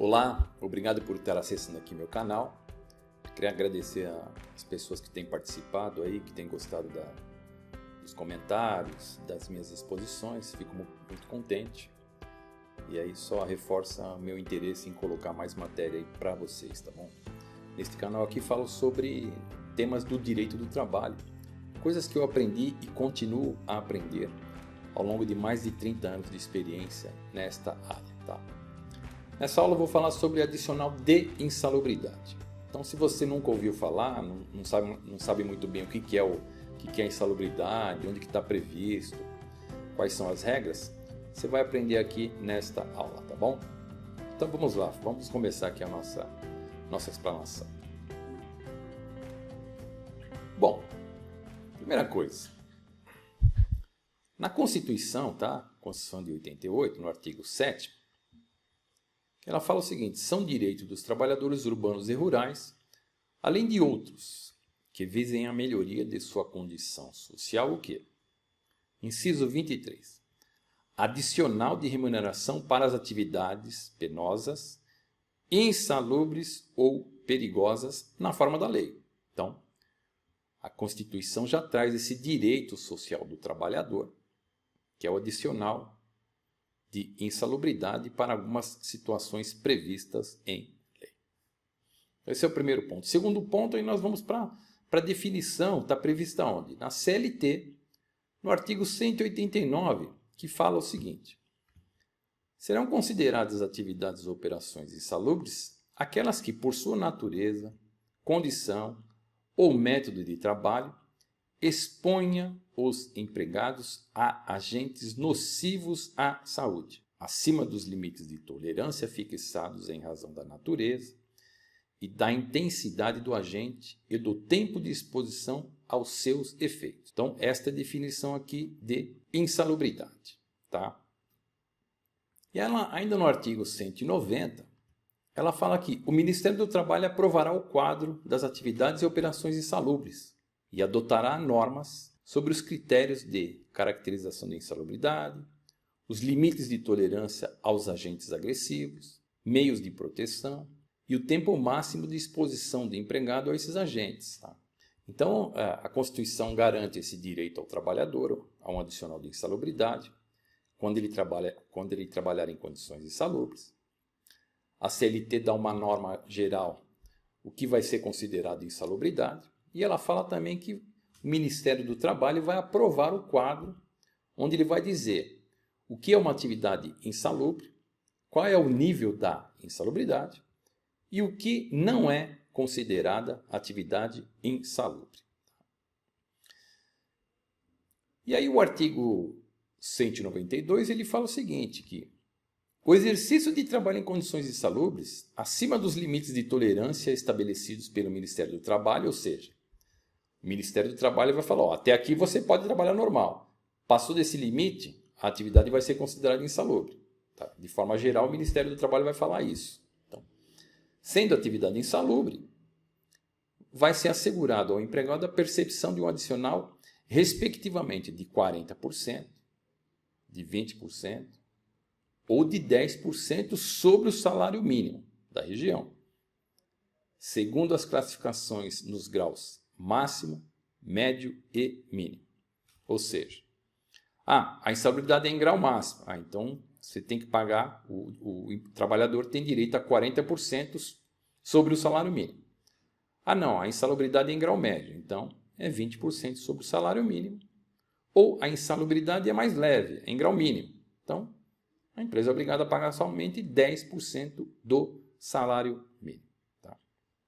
Olá, obrigado por estar acessando aqui meu canal. Queria agradecer as pessoas que têm participado aí, que têm gostado dos comentários, das minhas exposições. Fico muito contente. E aí só reforça o meu interesse em colocar mais matéria aí para vocês, tá bom? Neste canal aqui falo sobre temas do direito do trabalho, coisas que eu aprendi e continuo a aprender ao longo de mais de 30 anos de experiência nesta área, tá? Nessa aula eu vou falar sobre adicional de insalubridade. Então, se você nunca ouviu falar, não sabe muito bem o que é insalubridade, onde que está previsto, quais são as regras, você vai aprender aqui nesta aula, tá bom? Então vamos lá, vamos começar aqui a nossa explanação. Bom, primeira coisa, na Constituição, tá? Constituição de 88, no artigo 7º, ela fala o seguinte: são direitos dos trabalhadores urbanos e rurais, além de outros, que visem a melhoria de sua condição social, o quê? Inciso 23. Adicional de remuneração para as atividades penosas, insalubres ou perigosas na forma da lei. Então, a Constituição já traz esse direito social do trabalhador, que é o adicional de insalubridade para algumas situações previstas em lei. Esse é o primeiro ponto. Segundo ponto, aí nós vamos para a definição, está prevista onde? Na CLT, no artigo 189, que fala o seguinte: serão consideradas atividades ou operações insalubres aquelas que, por sua natureza, condição ou método de trabalho, exponha os empregados a agentes nocivos à saúde, acima dos limites de tolerância fixados em razão da natureza e da intensidade do agente e do tempo de exposição aos seus efeitos. Então, esta é a definição aqui de insalubridade, tá? E ela, ainda no artigo 190, ela fala que o Ministério do Trabalho aprovará o quadro das atividades e operações insalubres e adotará normas sobre os critérios de caracterização da insalubridade, os limites de tolerância aos agentes agressivos, meios de proteção e o tempo máximo de exposição do empregado a esses agentes. Tá? Então, a Constituição garante esse direito ao trabalhador, a um adicional de insalubridade, quando ele trabalhar em condições insalubres. A CLT dá uma norma geral, o que vai ser considerado insalubridade, e ela fala também que o Ministério do Trabalho vai aprovar o quadro, onde ele vai dizer o que é uma atividade insalubre, qual é o nível da insalubridade e o que não é considerada atividade insalubre. E aí o artigo 192 ele fala o seguinte, que o exercício de trabalho em condições insalubres, acima dos limites de tolerância estabelecidos pelo Ministério do Trabalho, ou seja, o Ministério do Trabalho vai falar, até aqui você pode trabalhar normal. Passou desse limite, a atividade vai ser considerada insalubre. Tá? De forma geral, o Ministério do Trabalho vai falar isso. Então, sendo atividade insalubre, vai ser assegurado ao empregado a percepção de um adicional, respectivamente, de 40%, de 20% ou de 10% sobre o salário mínimo da região, segundo as classificações nos graus máximo, médio e mínimo. Ou seja, a insalubridade é em grau máximo. Então, você tem que pagar, o trabalhador tem direito a 40% sobre o salário mínimo. Não, a insalubridade é em grau médio. Então, é 20% sobre o salário mínimo. Ou a insalubridade é mais leve, é em grau mínimo. Então, a empresa é obrigada a pagar somente 10% do salário mínimo. Tá?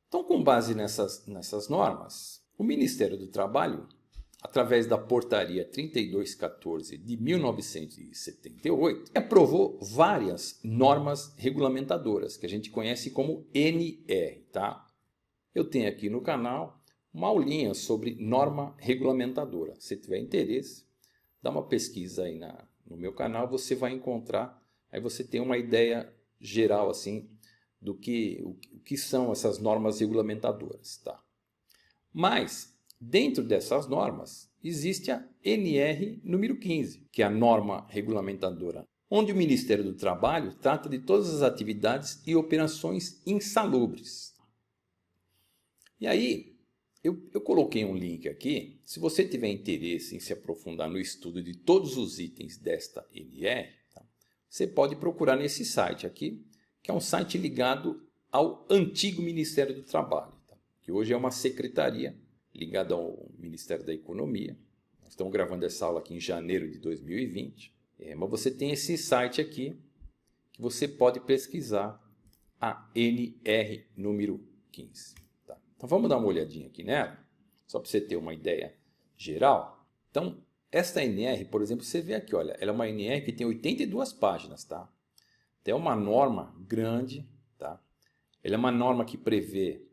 Então, com base nessas normas, o Ministério do Trabalho, através da Portaria 3214 de 1978, aprovou várias normas regulamentadoras, que a gente conhece como NR. Tá? Eu tenho aqui no canal uma aulinha sobre norma regulamentadora. Se tiver interesse, dá uma pesquisa aí no meu canal, você vai encontrar, aí você tem uma ideia geral assim, do que são essas normas regulamentadoras. Tá? Mas, dentro dessas normas, existe a NR número 15, que é a norma regulamentadora onde o Ministério do Trabalho trata de todas as atividades e operações insalubres. E aí, eu coloquei um link aqui. Se você tiver interesse em se aprofundar no estudo de todos os itens desta NR, tá? Você pode procurar nesse site aqui, que é um site ligado ao antigo Ministério do Trabalho, tá? Que hoje é uma secretaria ligada ao Ministério da Economia. Nós estamos gravando essa aula aqui em janeiro de 2020. Mas você tem esse site aqui, que você pode pesquisar a NR número 15. Tá? Então vamos dar uma olhadinha aqui nela, só para você ter uma ideia geral. Então, esta NR, por exemplo, você vê aqui, olha, ela é uma NR que tem 82 páginas, tá? Então, é uma norma grande, tá? Ela é uma norma que prevê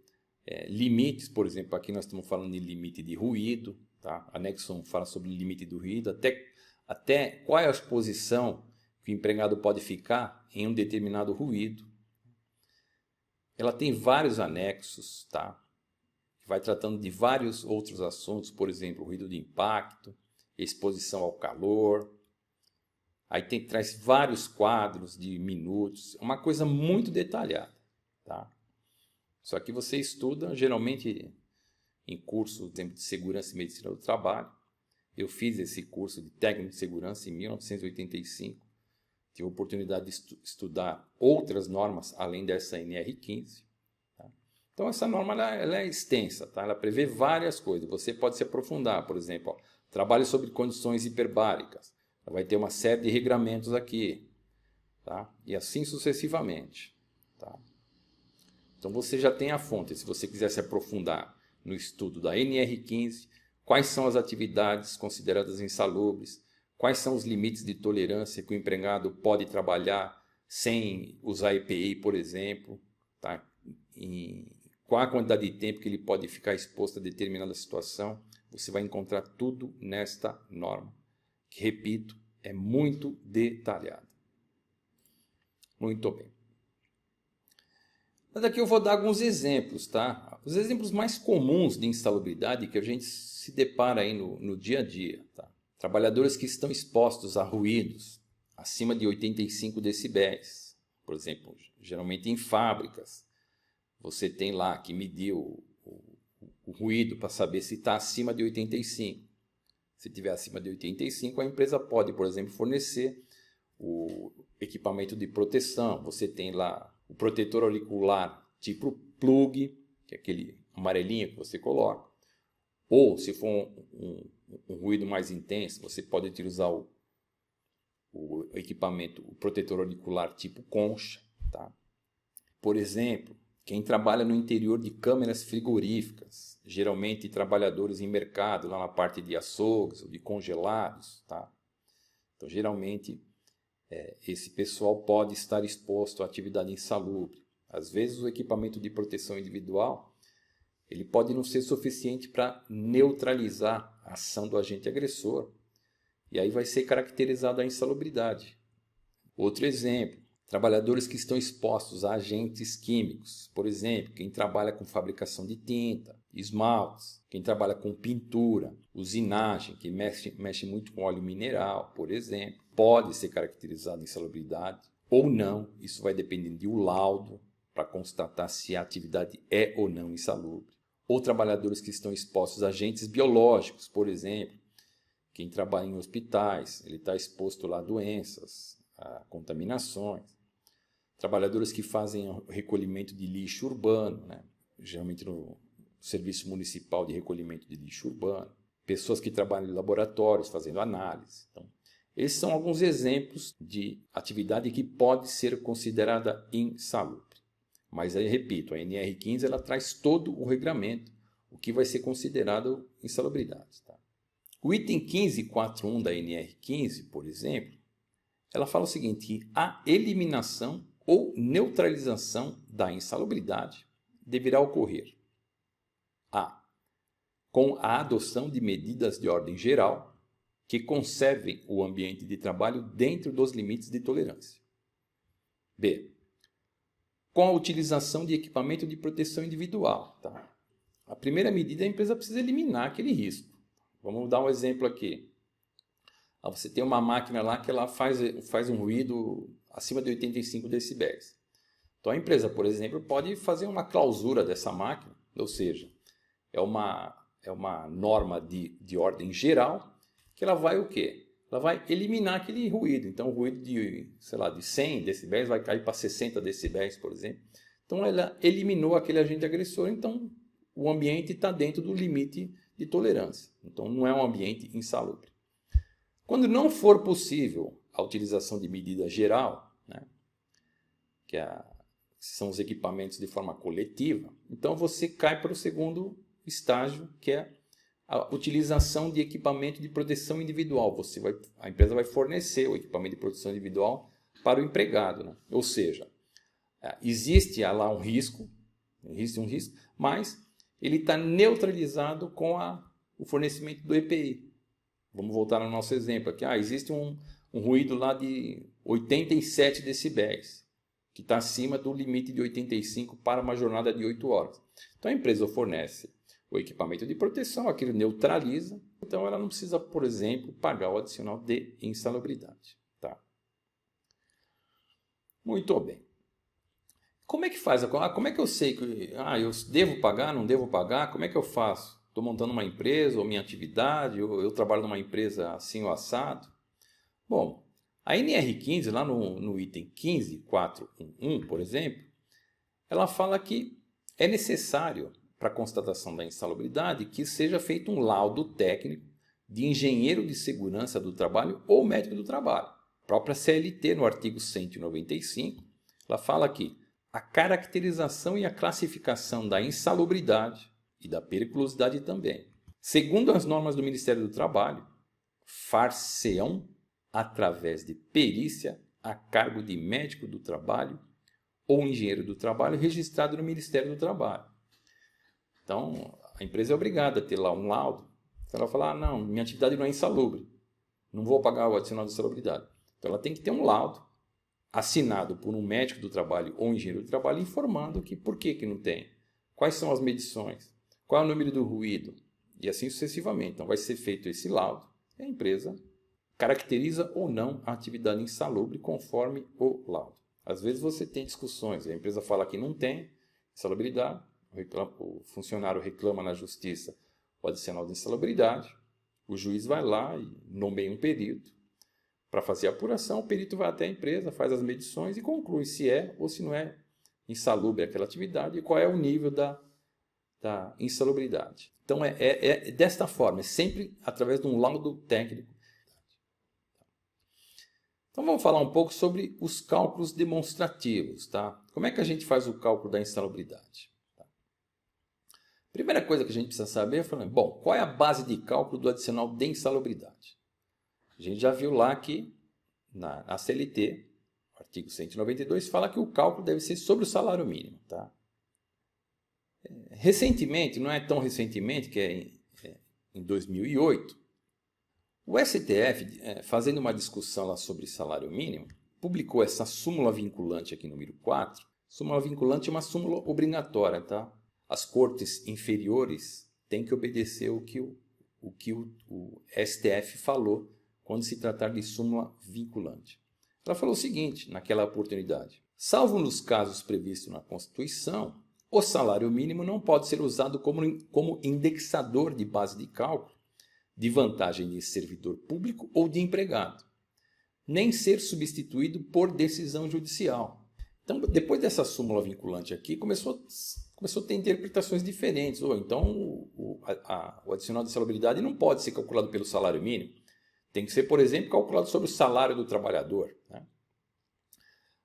limites, por exemplo, aqui nós estamos falando de limite de ruído, tá? Anexo 1 fala sobre limite do ruído, até qual é a exposição que o empregado pode ficar em um determinado ruído. Ela tem vários anexos, tá? Vai tratando de vários outros assuntos, por exemplo, ruído de impacto, exposição ao calor. Aí traz vários quadros de minutos, uma coisa muito detalhada, tá? Isso aqui você estuda geralmente em curso de segurança e medicina do trabalho. Eu fiz esse curso de técnico de segurança em 1985. Tive a oportunidade de estudar outras normas além dessa NR15. Tá? Então, essa norma ela é extensa, tá? Ela prevê várias coisas. Você pode se aprofundar, por exemplo, trabalho sobre condições hiperbáricas. Ela vai ter uma série de regramentos aqui, tá? E assim sucessivamente. Tá? Então, você já tem a fonte. Se você quiser se aprofundar no estudo da NR15, quais são as atividades consideradas insalubres? Quais são os limites de tolerância que o empregado pode trabalhar sem usar EPI, por exemplo? Tá? Qual a quantidade de tempo que ele pode ficar exposto a determinada situação? Você vai encontrar tudo nesta norma, que, repito, é muito detalhada. Muito bem. Mas aqui eu vou dar alguns exemplos, tá? Os exemplos mais comuns de insalubridade que a gente se depara aí no dia a dia, tá? Trabalhadores que estão expostos a ruídos acima de 85 decibéis, por exemplo, geralmente em fábricas, você tem lá que medir o ruído para saber se está acima de 85. Se estiver acima de 85, a empresa pode, por exemplo, fornecer o equipamento de proteção. Você tem lá o protetor auricular tipo plug, que é aquele amarelinho que você coloca. Ou, se for um ruído mais intenso, você pode utilizar o equipamento, o protetor auricular tipo concha. Tá? Por exemplo, quem trabalha no interior de câmeras frigoríficas, geralmente trabalhadores em mercado, lá na parte de açougues ou de congelados. Tá? Então, geralmente, esse pessoal pode estar exposto à atividade insalubre. Às vezes, o equipamento de proteção individual ele pode não ser suficiente para neutralizar a ação do agente agressor. E aí vai ser caracterizada a insalubridade. Outro exemplo, trabalhadores que estão expostos a agentes químicos. Por exemplo, quem trabalha com fabricação de tinta, esmaltes, quem trabalha com pintura, usinagem, que mexe muito com óleo mineral, por exemplo, pode ser caracterizado insalubridade ou não. Isso vai depender de um laudo para constatar se a atividade é ou não insalubre. Ou trabalhadores que estão expostos a agentes biológicos, por exemplo, quem trabalha em hospitais, ele está exposto lá a doenças, a contaminações. Trabalhadores que fazem o recolhimento de lixo urbano, né? Geralmente no Serviço Municipal de Recolhimento de Lixo Urbano. Pessoas que trabalham em laboratórios fazendo análise. Então, esses são alguns exemplos de atividade que pode ser considerada insalubre. Mas aí, repito, a NR15 ela traz todo o regramento, o que vai ser considerado insalubridade. Tá? O item 15.4.1 da NR15, por exemplo, ela fala o seguinte, que a eliminação ou neutralização da insalubridade deverá ocorrer a. Com a adoção de medidas de ordem geral que conservem o ambiente de trabalho dentro dos limites de tolerância. B. Com a utilização de equipamento de proteção individual. Tá? A primeira medida, a empresa precisa eliminar aquele risco. Vamos dar um exemplo aqui. você tem uma máquina lá que ela faz um ruído acima de 85 decibéis. Então a empresa, por exemplo, pode fazer uma clausura dessa máquina, ou seja, é uma norma de ordem geral que ela vai o quê? Ela vai eliminar aquele ruído. Então o ruído de 100 decibéis vai cair para 60 decibéis, por exemplo. Então ela eliminou aquele agente agressor, então o ambiente está dentro do limite de tolerância. Então não é um ambiente insalubre. Quando não for possível a utilização de medida geral, né, que são os equipamentos de forma coletiva, então você cai para o segundo estágio, que é a utilização de equipamento de proteção individual. A empresa vai fornecer o equipamento de proteção individual para o empregado, né? Ou seja, existe lá um risco, mas ele está neutralizado com o fornecimento do EPI. Vamos voltar no nosso exemplo aqui. Existe um ruído lá de 87 decibéis, que está acima do limite de 85 para uma jornada de 8 horas. Então a empresa fornece o equipamento de proteção, aquilo neutraliza, então ela não precisa, por exemplo, pagar o adicional de insalubridade. Tá? Muito bem. Como é que faz? Como é que eu sei que eu devo pagar, não devo pagar? Como é que eu faço? Estou montando uma empresa ou minha atividade, ou eu trabalho numa empresa assim ou assado? Bom, a NR15, lá no item 15.411, por exemplo, ela fala que é necessário, para a constatação da insalubridade, que seja feito um laudo técnico de engenheiro de segurança do trabalho ou médico do trabalho. A própria CLT, no artigo 195, ela fala que a caracterização e a classificação da insalubridade e da periculosidade também, segundo as normas do Ministério do Trabalho, far-se-ão através de perícia a cargo de médico do trabalho ou engenheiro do trabalho registrado no Ministério do Trabalho. Então, a empresa é obrigada a ter lá um laudo. Então, ela fala, não, minha atividade não é insalubre, não vou pagar o adicional de insalubridade. Então, ela tem que ter um laudo assinado por um médico do trabalho ou engenheiro do trabalho informando que por que não tem, quais são as medições, qual é o número do ruído e assim sucessivamente. Então, vai ser feito esse laudo e a empresa caracteriza ou não a atividade insalubre conforme o laudo. Às vezes você tem discussões, a empresa fala que não tem insalubridade, o funcionário reclama na justiça o adicional de insalubridade, o juiz vai lá e nomeia um perito para fazer a apuração, o perito vai até a empresa, faz as medições e conclui se é ou se não é insalubre aquela atividade e qual é o nível da insalubridade. Então é desta forma, é sempre através de um laudo técnico. Então vamos falar um pouco sobre os cálculos demonstrativos. Tá? Como é que a gente faz o cálculo da insalubridade? Primeira coisa que a gente precisa saber é, qual é a base de cálculo do adicional de insalubridade? A gente já viu lá que na CLT, artigo 192, fala que o cálculo deve ser sobre o salário mínimo. Tá? Recentemente, não é tão recentemente, que em 2008, o STF, fazendo uma discussão lá sobre salário mínimo, publicou essa súmula vinculante aqui, número 4. Súmula vinculante é uma súmula obrigatória, tá? As cortes inferiores têm que obedecer o que o STF falou quando se tratar de súmula vinculante. Ela falou o seguinte, naquela oportunidade: salvo nos casos previstos na Constituição, o salário mínimo não pode ser usado como indexador de base de cálculo de vantagem de servidor público ou de empregado, nem ser substituído por decisão judicial. Então, depois dessa súmula vinculante aqui, começou a ter interpretações diferentes. Então, o adicional de insalubridade não pode ser calculado pelo salário mínimo. Tem que ser, por exemplo, calculado sobre o salário do trabalhador. Né?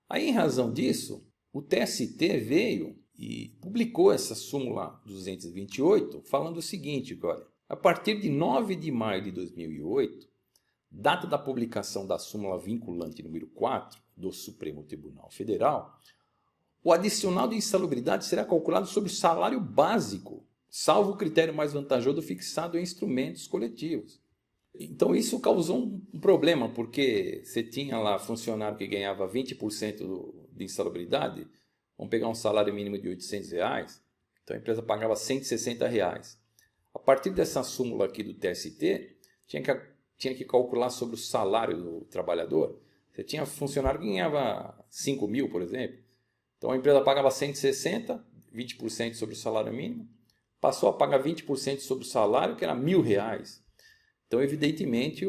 Aí, em razão disso, o TST veio e publicou essa súmula 228, falando o seguinte, olha, a partir de 9 de maio de 2008, data da publicação da súmula vinculante número 4 do Supremo Tribunal Federal, o adicional de insalubridade será calculado sobre o salário básico, salvo o critério mais vantajoso fixado em instrumentos coletivos. Então isso causou um problema, porque você tinha lá funcionário que ganhava 20% de insalubridade, vamos pegar um salário mínimo de R$800, então a empresa pagava R$160. A partir dessa súmula aqui do TST, tinha tinha que calcular sobre o salário do trabalhador. Você tinha funcionário que ganhava 5 mil, por exemplo. Então a empresa pagava 160, 20% sobre o salário mínimo. Passou a pagar 20% sobre o salário, que era R$1.000. Então, evidentemente,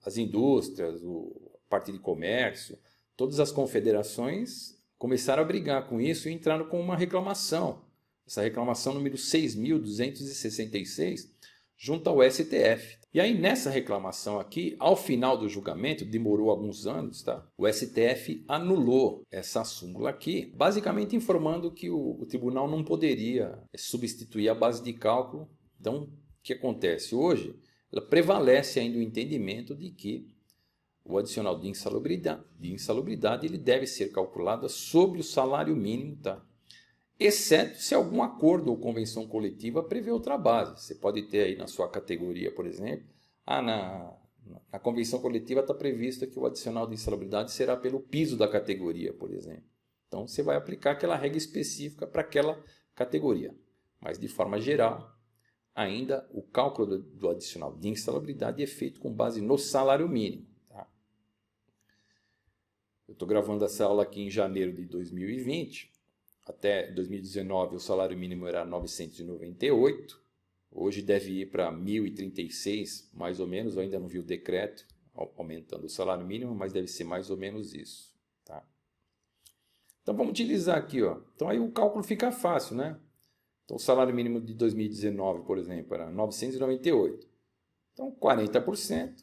as indústrias, a parte de comércio, todas as confederações começaram a brigar com isso e entraram com uma reclamação. Essa reclamação número 6.266, junto ao STF. E aí, nessa reclamação aqui, ao final do julgamento, demorou alguns anos, tá? O STF anulou essa súmula aqui, basicamente informando que o tribunal não poderia substituir a base de cálculo. Então, o que acontece? Hoje, ela prevalece ainda o entendimento de que o adicional de insalubridade ele deve ser calculado sobre o salário mínimo, tá? Exceto se algum acordo ou convenção coletiva prevê outra base. Você pode ter aí na sua categoria, por exemplo, na convenção coletiva está previsto que o adicional de insalubridade será pelo piso da categoria, por exemplo. Então, você vai aplicar aquela regra específica para aquela categoria. Mas, de forma geral, ainda o cálculo do adicional de insalubridade é feito com base no salário mínimo. Tá? Eu estou gravando essa aula aqui em janeiro de 2020. Até 2019 o salário mínimo era 998, hoje deve ir para 1.036, mais ou menos, eu ainda não vi o decreto aumentando o salário mínimo, mas deve ser mais ou menos isso. Tá? Então vamos utilizar aqui, ó. Então aí o cálculo fica fácil, né? Então o salário mínimo de 2019, por exemplo, era 998. Então 40%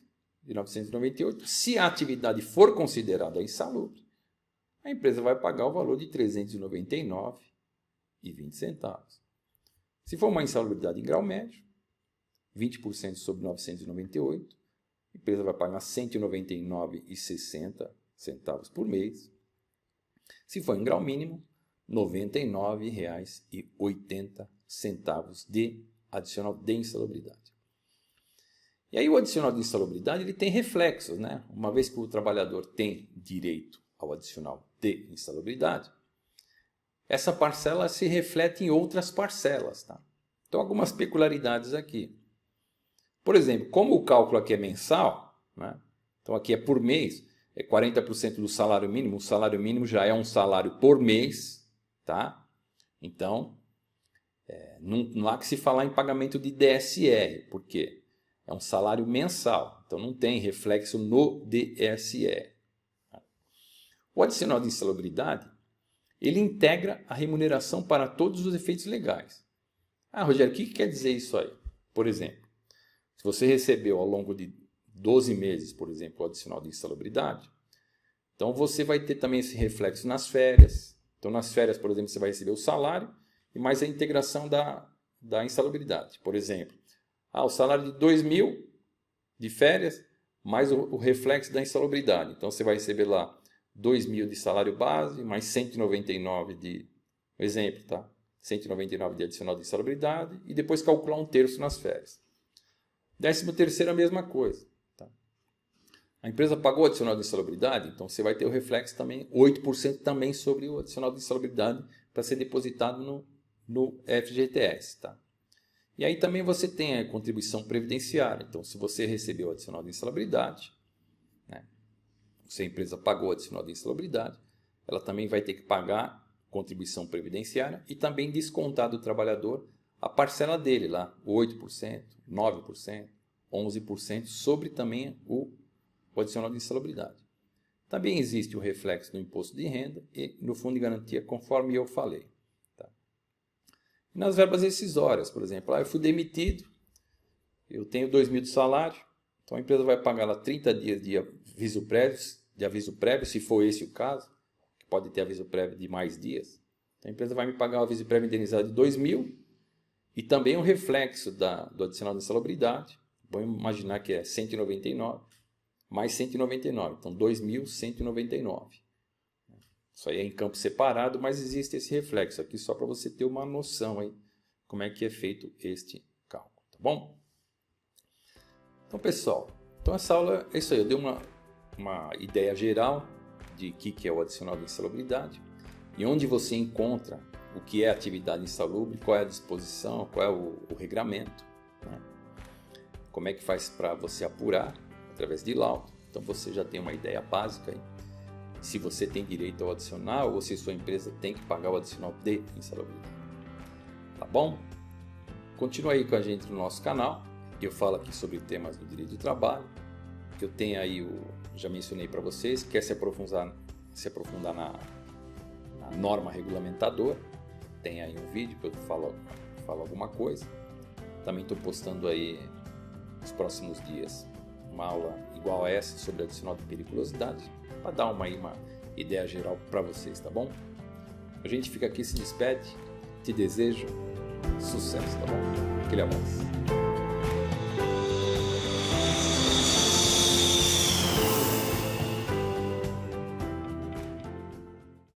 de 998, se a atividade for considerada insalubre, a empresa vai pagar o valor de R$ 399,20. Se for uma insalubridade em grau médio, 20% sobre 998, a empresa vai pagar R$ 199,60 por mês. Se for em grau mínimo, R$ 99,80 de adicional de insalubridade. E aí o adicional de insalubridade ele tem reflexos, né? Uma vez que o trabalhador tem direito ao adicional de insalubridade, essa parcela se reflete em outras parcelas. Tá? Então, algumas peculiaridades aqui. Por exemplo, como o cálculo aqui é mensal, né? Então aqui é por mês, é 40% do salário mínimo, o salário mínimo já é um salário por mês, tá? Então, não há que se falar em pagamento de DSR, por quê? É um salário mensal, então não tem reflexo no DSR. O adicional de insalubridade, ele integra a remuneração para todos os efeitos legais. Ah, Rogério, o que quer dizer isso aí? Por exemplo, se você recebeu ao longo de 12 meses, por exemplo, o adicional de insalubridade, então você vai ter também esse reflexo nas férias. Então, nas férias, por exemplo, você vai receber o salário e mais a integração da insalubridade. Por exemplo, o salário de 2.000 de férias, mais o reflexo da insalubridade. Então, você vai receber lá 2.000 de salário base, mais 199 de, exemplo, tá? 199 de adicional de insalubridade e depois calcular 1/3 nas férias. 13º a mesma coisa. Tá? A empresa pagou o adicional de insalubridade, então você vai ter o reflexo também, 8% também sobre o adicional de insalubridade para ser depositado no FGTS. Tá? E aí também você tem a contribuição previdenciária. Então, se você recebeu o adicional de insalubridade, se a empresa pagou o adicional de insalubridade, ela também vai ter que pagar contribuição previdenciária e também descontar do trabalhador a parcela dele lá, 8%, 9%, 11% sobre também o adicional de insalubridade. Também existe o reflexo no imposto de renda e no fundo de garantia, conforme eu falei. Tá? E nas verbas rescisórias, por exemplo, eu fui demitido, eu tenho 2.000 de salário, então a empresa vai pagar lá 30 dias de aviso prévio, se for esse o caso, que pode ter aviso prévio de mais dias. Então, a empresa vai me pagar o aviso prévio indenizado de 2.000 e também o reflexo do adicional de insalubridade. Vamos imaginar que é 199 mais 199, então 2.199. Isso aí é em campo separado, mas existe esse reflexo aqui só para você ter uma noção aí como é que é feito este cálculo, tá bom? Então, pessoal, essa aula é isso aí, eu dei uma ideia geral de o que é o adicional de insalubridade e onde você encontra o que é atividade insalubre, qual é a disposição, qual é o regramento. Né? como é que faz para você apurar através de laudo. Então você já tem uma ideia básica aí. Se você tem direito ao adicional ou se sua empresa tem que pagar o adicional de insalubridade. Tá bom? Continua aí com a gente no nosso canal. Eu falo aqui sobre temas do direito do trabalho. Eu tenho aí, já mencionei para vocês, quer se aprofundar na norma regulamentadora. Tem aí um vídeo que eu falo alguma coisa. Também estou postando aí nos próximos dias uma aula igual a essa sobre adicional de periculosidade, para dar uma ideia geral para vocês, tá bom? A gente fica aqui, se despede, te desejo sucesso, tá bom? Aquele abraço.